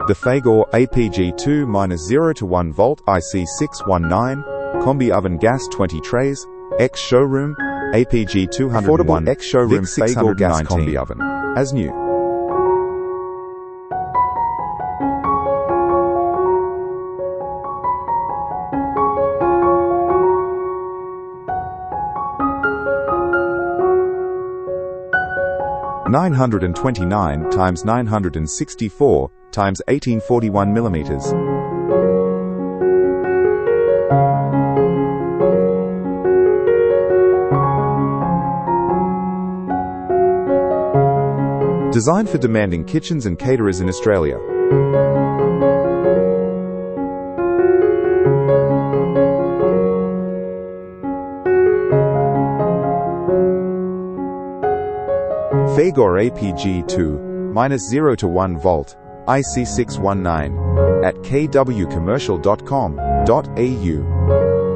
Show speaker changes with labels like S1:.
S1: The Fagor APG-201-VIC619 Combi oven gas 20 trays, Ex-Showroom, APG-201 Ex-Showroom Fagor gas Combi oven, as new. (929 times 964 times 1841 millimeters). Designed for demanding kitchens and caterers in Australia. Fagor APG-201-VIC619 IC619 at kwcommercial.com.au.